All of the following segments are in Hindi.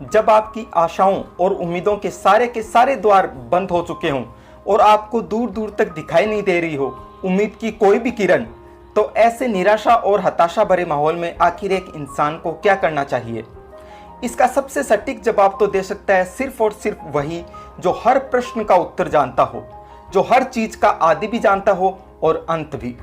जब आपकी आशाओं और उम्मीदों के सारे द्वार बंद हो चुके हों और आपको दूर दूर तक दिखाई नहीं दे रही हो उम्मीद की कोई भी किरण, तो ऐसे निराशा और हताशा भरे माहौल में आखिर एक इंसान को क्या करना चाहिए? इसका सबसे सटीक जवाब तो दे सकता है सिर्फ और सिर्फ वही जो हर प्रश्न का उत्तर जानता हो, जो हर चीज का आदि भी जानता हो और अंत भी,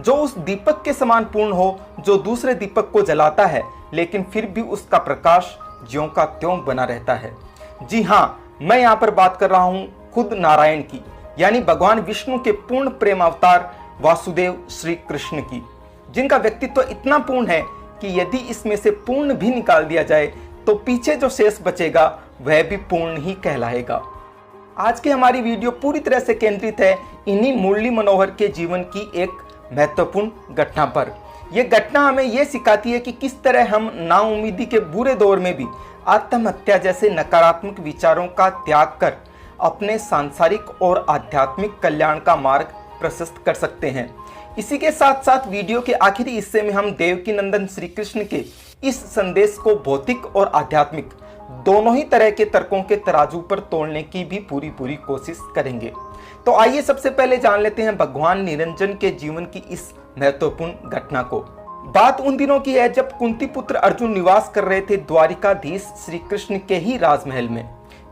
जो उस दीपक के समान पूर्ण हो जो दूसरे दीपक को जलाता है लेकिन फिर भी उसका प्रकाश ज्यों का त्यों बना रहता है। जी हाँ, मैं यहाँ पर बात कर रहा हूँ खुद नारायण की, यानी भगवान विष्णु के पूर्ण प्रेम अवतार वासुदेव श्री कृष्ण की, जिनका व्यक्तित्व इतना पूर्ण है कि यदि इसमें से पूर्ण भी निकाल दिया जाए तो पीछे जो शेष बचेगा वह भी पूर्ण ही कहलाएगा। आज की हमारी वीडियो पूरी तरह से केंद्रित है इन्हीं मुरली मनोहर के जीवन की एक महत्वपूर्ण घटना पर। यह घटना हमें यह सिखाती है कि किस तरह हम नाउम्मीदी के बुरे दौर में भी आत्महत्या जैसे नकारात्मक विचारों का त्याग कर अपने सांसारिक और आध्यात्मिक कल्याण का मार्ग प्रशस्त कर सकते हैं। इसी के साथ साथ वीडियो के आखिरी हिस्से में हम देवकी नंदन श्री कृष्ण के इस संदेश को भौतिक और आध्यात्मिक दोनों ही तरह के तर्कों के तराजू पर तोड़ने की भी पूरी कोशिश करेंगे। तो आइए सबसे पहले जान लेते हैं भगवान निरंजन के जीवन की इस महत्वपूर्ण घटना को। बात उन दिनों की है जब कुंती पुत्र अर्जुन निवास कर रहे थे द्वारिकाधीश श्री कृष्ण के ही राजमहल में।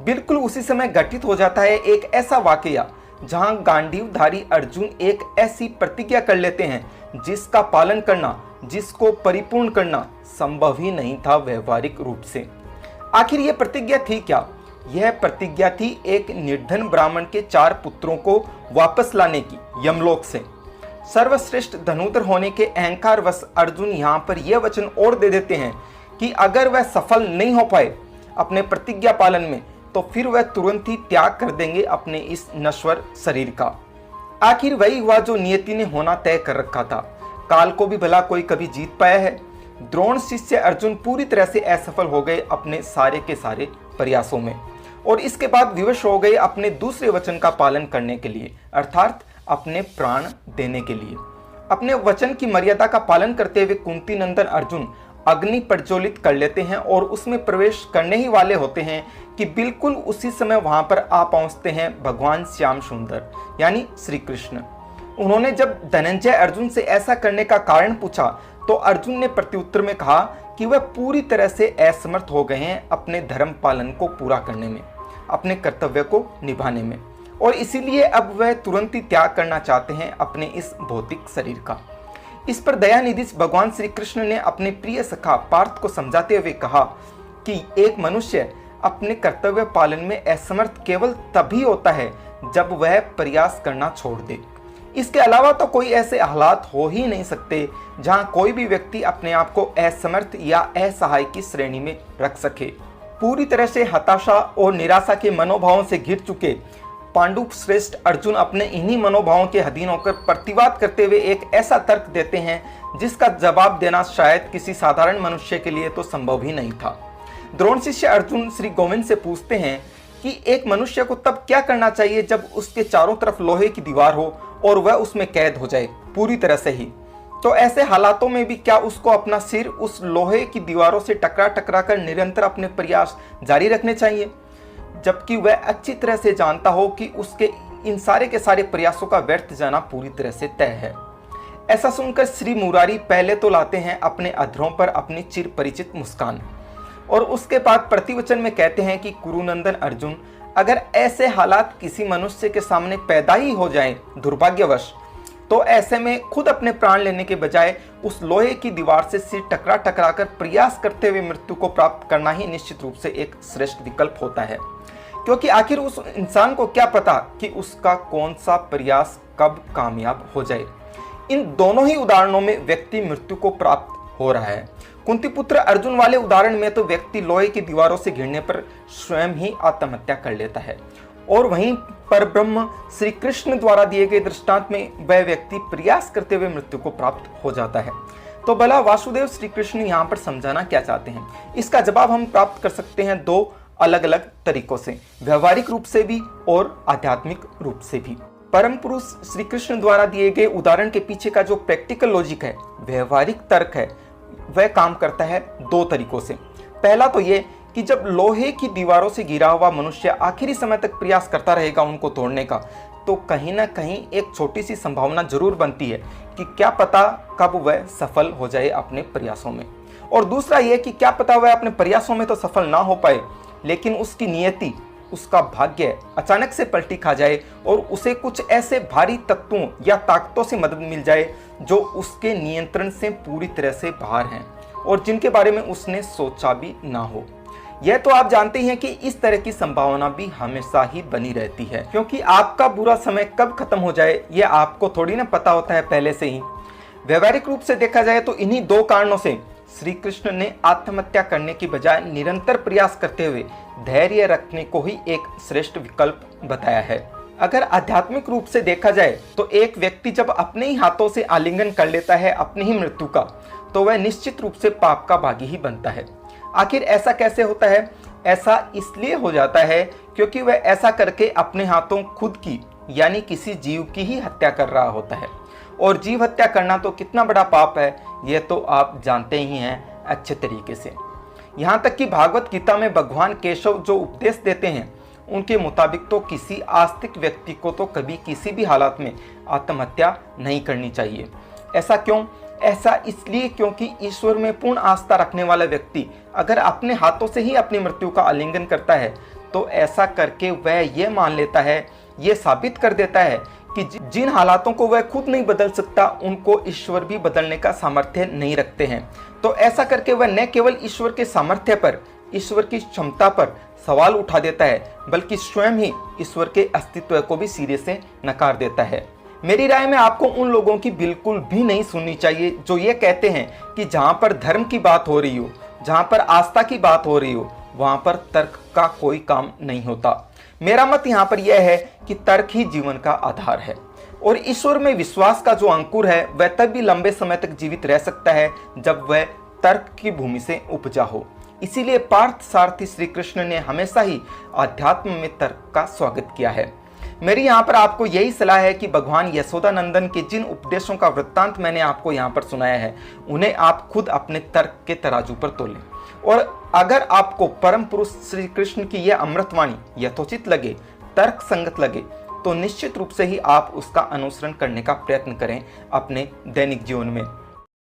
बिल्कुल उसी समय घटित हो जाता है एक ऐसा वाकया जहां गांडीवधारी अर्जुन एक ऐसी प्रतिज्ञा कर लेते हैं जिसका पालन करना, जिसको परिपूर्ण करना संभव ही नहीं था व्यवहारिक रूप से। आखिर यह प्रतिज्ञा थी क्या? यह प्रतिज्ञा थी एक निर्धन ब्राह्मण के 4 पुत्रों को वापस लाने की यमलोक से। सर्वश्रेष्ठ धनुधर होने के अहंकार वश अर्जुन यहाँ पर यह वचन और दे देते हैं कि अगर वह सफल नहीं हो पाए अपने प्रतिज्ञा पालन में तो फिर वह तुरंत ही त्याग कर देंगे अपने इस नश्वर शरीर का। आखिर वही हुआ जो नियति ने होना तय कर रखा था। काल को भी भला कोई कभी जीत पाया है? द्रोण शिष्य अर्जुन पूरी तरह से असफल हो गए अपने सारे के सारे प्रयासों में और इसके बाद विवश हो गए अपने दूसरे वचन का पालन करने के लिए, अर्थात अपने प्राण देने के लिए। अपने वचन की मर्यादा का पालन करते हुए कुंती नंदन अर्जुन अग्नि प्रज्वलित कर लेते हैं और उसमें प्रवेश करने ही वाले होते हैं कि बिल्कुल उसी समय वहां पर आ पहुंचते हैं भगवान श्याम सुंदर यानी श्री कृष्ण। उन्होंने जब धनंजय अर्जुन से ऐसा करने का कारण पूछा तो अर्जुन ने प्रत्युत्तर में कहा कि वह पूरी तरह से असमर्थ हो गए हैं अपने धर्म पालन को पूरा करने में, अपने कर्तव्य को निभाने में, और इसीलिए अब वह तुरंत ही त्याग करना चाहते हैं अपने इस भौतिक शरीर का। इस पर दयानिधि भगवान श्री कृष्ण ने अपने प्रिय सखा पार्थ को समझाते हुए कहा कि एक मनुष्य अपने कर्तव्य पालन में असमर्थ केवल तभी होता है जब वह प्रयास करना छोड़ दे। इसके अलावा तो कोई ऐसे हालात हो ही नहीं सकते जहां कोई भी व्यक्ति अपने आप को असमर्थ या असहाय की श्रेणी में रख सके। पूरी तरह से हताशा और निराशा के मनोभावों से घिर चुके पांडु श्रेष्ठ अर्जुन अपने इन्हीं मनोभावों के अधीन होकर प्रतिवाद करते हुए एक ऐसा तर्क देते हैं जिसका जवाब देना शायद किसी साधारण मनुष्य के लिए तो संभव ही नहीं था। द्रोण शिष्य अर्जुन श्री गोविंद से पूछते हैं कि एक मनुष्य को तब क्या करना चाहिए जब उसके चारों तरफ लोहे की दीवार हो और वह उसमें कैद हो जाए पूरी तरह से ही। तो ऐसे हालातों में भी क्या उसको अपना सिर उस लोहे की दीवारों से टकरा कर निरंतर अपने प्रयास जारी रखने चाहिए, जबकि वह अच्छी तरह से जानता हो कि उसके इन सारे के सारे प्रयासों का व्यर्थ जाना पूरी तरह से तय है। ऐसा सुनकर श्री मुरारी पहले तो लाते हैं अपने अधरों पर अपनी चिर परिचित मुस्कान और उसके बाद प्रतिवचन में कहते हैं कि कुरुनंदन अर्जुन, अगर ऐसे हालात किसी मनुष्य के सामने पैदा ही हो जाएं दुर्भाग्यवश, तो ऐसे में खुद अपने प्राण लेने के बजाय उस लोहे की दीवार से सिर टकरा कर प्रयास करते हुए मृत्यु को प्राप्त करना ही निश्चित रूप से एक श्रेष्ठ विकल्प होता है, क्योंकि आखिर उस इंसान को क्या पता कि उसका कौन सा प्रयास कब कामयाब हो जाए। इन दोनों ही उदाहरणों में व्यक्ति मृत्यु को प्राप्त हो रहा है। कुंती पुत्र अर्जुन वाले उदाहरण में तो व्यक्ति लोहे की दीवारों से घिरने पर स्वयं ही आत्महत्या कर लेता है और वहीं पर ब्रह्म श्री कृष्ण द्वारा दिए गए दृष्टांत में वह व्यक्ति प्रयास करते हुए मृत्यु को प्राप्त हो जाता है। तो भला वासुदेव श्री कृष्ण यहाँ पर समझाना क्या चाहते हैं? इसका जवाब हम प्राप्त कर सकते हैं 2 अलग अलग तरीकों से, व्यवहारिक रूप से भी और आध्यात्मिक रूप से भी। परम पुरुष श्री कृष्ण द्वारा दिए गए उदाहरण के पीछे का जो प्रैक्टिकल लॉजिक है, व्यवहारिक तर्क है, वह काम करता है 2 तरीकों से। पहला तो ये कि जब लोहे की दीवारों से घिरा हुआ मनुष्य आखिरी समय तक प्रयास करता रहेगा उनको तोड़ने का, तो कहीं ना कहीं एक छोटी सी संभावना जरूर बनती है कि क्या पता कब वह सफल हो जाए अपने प्रयासों में। और दूसरा यह कि क्या पता वह अपने प्रयासों में तो सफल ना हो पाए, लेकिन उसकी नियति, उसका भाग्य अचानक से पलटी खा जाए और उसे कुछ ऐसे भारी तत्वों या ताकतों से मदद मिल जाए जो उसके नियंत्रण से पूरी तरह से बाहर हैं और जिनके बारे में उसने सोचा भी ना हो। यह तो आप जानते हैं कि इस तरह की संभावना भी हमेशा ही बनी रहती है, क्योंकि आपका बुरा समय कब खत्म हो जाए यह आपको थोड़ी ना पता होता है पहले से ही। व्यवहारिक रूप से देखा जाए तो इन्हीं दो कारणों से श्री कृष्ण ने आत्महत्या करने की बजाय निरंतर प्रयास करते हुए धैर्य रखने को ही एक श्रेष्ठ विकल्प बताया है। अगर आध्यात्मिक रूप से देखा जाए तो एक व्यक्ति जब अपने ही हाथों से आलिंगन कर लेता है अपनी ही मृत्यु का, तो वह निश्चित रूप से पाप का भागी ही बनता है। आखिर ऐसा कैसे होता है? ऐसा इसलिए हो जाता है क्योंकि वह ऐसा करके अपने हाथों खुद की यानी किसी जीव की ही हत्या कर रहा होता है। और जीव हत्या करना तो कितना बड़ा पाप है यह तो आप जानते ही हैं अच्छे तरीके से। यहाँ तक कि भागवत गीता में भगवान केशव जो उपदेश देते हैं उनके मुताबिक तो किसी आस्तिक व्यक्ति को तो कभी किसी भी हालत में आत्महत्या नहीं करनी चाहिए। ऐसा क्यों? ऐसा इसलिए क्योंकि ईश्वर में पूर्ण आस्था रखने वाला व्यक्ति अगर अपने हाथों से ही अपनी मृत्यु का आलिंगन करता है तो ऐसा करके वह यह मान लेता है, यह साबित कर देता है कि जिन हालातों को वह खुद नहीं बदल सकता उनको ईश्वर भी बदलने का सामर्थ्य नहीं रखते हैं। तो ऐसा करके वह न केवल ईश्वर के सामर्थ्य पर, ईश्वर की क्षमता पर सवाल उठा देता है, बल्कि स्वयं ही ईश्वर के अस्तित्व को भी सिरे से नकार देता है। मेरी राय में आपको उन लोगों की बिल्कुल भी नहीं सुननी चाहिए जो ये कहते हैं कि जहाँ पर धर्म की बात हो रही हो, जहाँ पर आस्था की बात हो रही हो, वहाँ पर तर्क का कोई काम नहीं होता। मेरा मत यहाँ पर यह है कि तर्क ही जीवन का आधार है और ईश्वर में विश्वास का जो अंकुर है वह तब भी लंबे समय तक जीवित रह सकता है जब वह तर्क की भूमि से उपजा हो। इसीलिए पार्थ सारथी श्री कृष्ण ने हमेशा ही अध्यात्म में तर्क का स्वागत किया है। मेरी यहाँ पर आपको यही सलाह है कि भगवान यशोदानंदन के जिन उपदेशों का वृत्तांत मैंने आपको यहाँ पर सुनाया है उन्हें आप खुद अपने तर्क के तराजू पर तोलें। और अगर आपको परम पुरुष श्री कृष्ण की यह अमृतवाणी यथोचित लगे, तर्क संगत लगे, तो निश्चित रूप से ही आप उसका अनुसरण करने का प्रयत्न करें अपने दैनिक जीवन में।